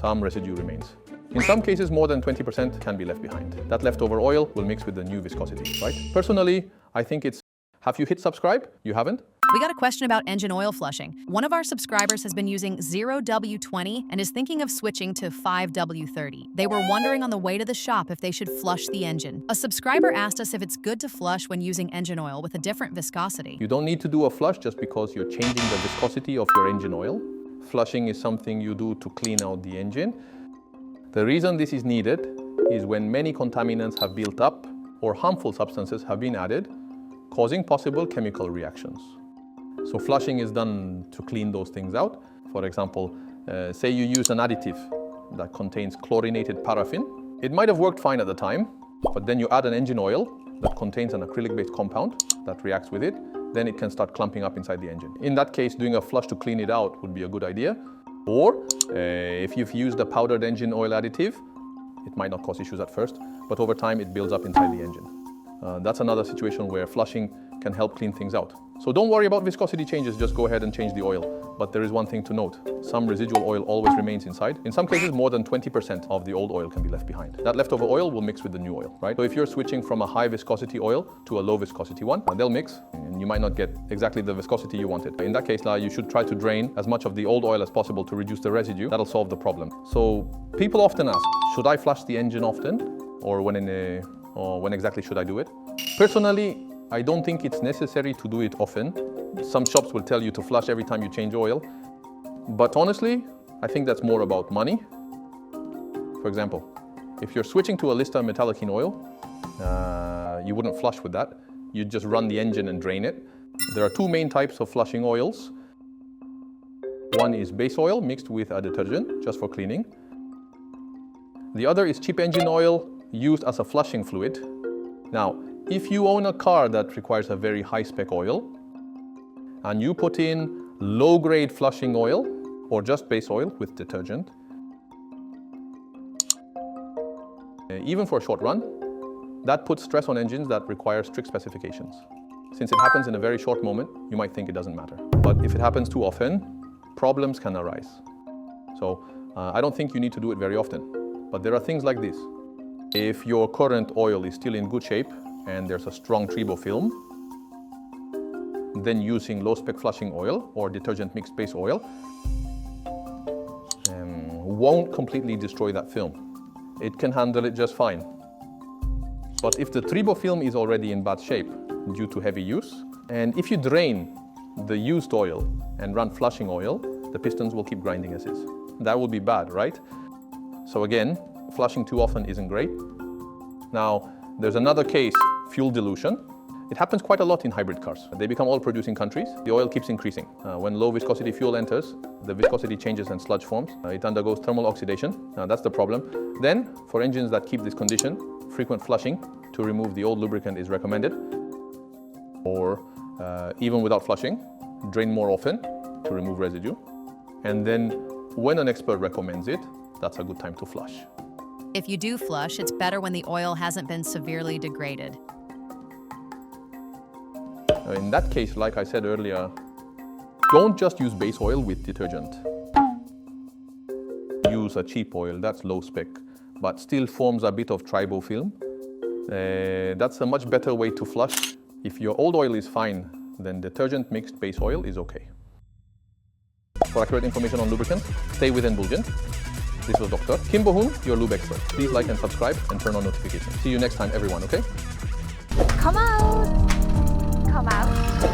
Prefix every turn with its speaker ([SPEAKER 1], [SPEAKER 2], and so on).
[SPEAKER 1] some residue remains. In some cases, more than 20% can be left behind. That leftover oil will mix with the new viscosity, right? Personally, I think it's... Have you hit subscribe? You haven't?
[SPEAKER 2] We got a question about engine oil flushing. One of our subscribers has been using 0W20 and is thinking of switching to 5W30. They were wondering on the way to the shop if they should flush the engine. A subscriber asked us if it's good to flush when using engine oil with a different viscosity.
[SPEAKER 1] You don't need to do a flush just because you're changing the viscosity of your engine oil. Flushing is something you do to clean out the engine. The reason this is needed is when many contaminants have built up or harmful substances have been added, causing possible chemical reactions. So flushing is done to clean those things out. For example, say you use an additive that contains chlorinated paraffin. It might have worked fine at the time, but then you add an engine oil that contains an acrylic-based compound that reacts with it, then it can start clumping up inside the engine. In that case, doing a flush to clean it out would be a good idea. Or if you've used a powdered engine oil additive, it might not cause issues at first, but over time it builds up inside the engine. That's another situation where flushing can help clean things out. So don't worry about viscosity changes, just go ahead and change the oil. But there is one thing to note, some residual oil always remains inside. In some cases, more than 20% of the old oil can be left behind. That leftover oil will mix with the new oil, right? So if you're switching from a high viscosity oil to a low viscosity one, they'll mix and you might not get exactly the viscosity you wanted. In that case, you should try to drain as much of the old oil as possible to reduce the residue. That'll solve the problem. So people often ask, should I flush the engine often? Or when exactly should I do it? Personally, I don't think it's necessary to do it often. Some shops will tell you to flush every time you change oil. But honestly, I think that's more about money. For example, if you're switching to a LISTA Metallocene oil, you wouldn't flush with that. You'd just run the engine and drain it. There are two main types of flushing oils. One is base oil mixed with a detergent, just for cleaning. The other is cheap engine oil used as a flushing fluid. Now, if you own a car that requires a very high-spec oil, and you put in low-grade flushing oil, or just base oil with detergent, even for a short run, that puts stress on engines that require strict specifications. Since it happens in a very short moment, you might think it doesn't matter. But if it happens too often, problems can arise. So I don't think you need to do it very often. But there are things like this. If your current oil is still in good shape and there's a strong tribo film, then using low-spec flushing oil or detergent mixed base oil won't completely destroy that film. It can handle it just fine. But if the tribo film is already in bad shape due to heavy use, and if you drain the used oil and run flushing oil, the pistons will keep grinding as is. That will be bad, right? So again, flushing too often isn't great. Now, there's another case, fuel dilution. It happens quite a lot in hybrid cars. They become oil-producing countries. The oil keeps increasing. When low-viscosity fuel enters, the viscosity changes and sludge forms. It undergoes thermal oxidation. That's the problem. Then, for engines that keep this condition, frequent flushing to remove the old lubricant is recommended. Or, even without flushing, drain more often to remove residue. And then, when an expert recommends it, that's a good time to flush.
[SPEAKER 2] If you do flush, it's better when the oil hasn't been severely degraded.
[SPEAKER 1] In that case, like I said earlier, don't just use base oil with detergent. Use a cheap oil, that's low spec, but still forms a bit of tribo film. That's a much better way to flush. If your old oil is fine, then detergent mixed base oil is okay. For accurate information on lubricants, stay within Bulgent. This was Dr. Kim Bohun, your lube expert. Please like and subscribe and turn on notifications. See you next time, everyone, okay?
[SPEAKER 3] Come out! Come out.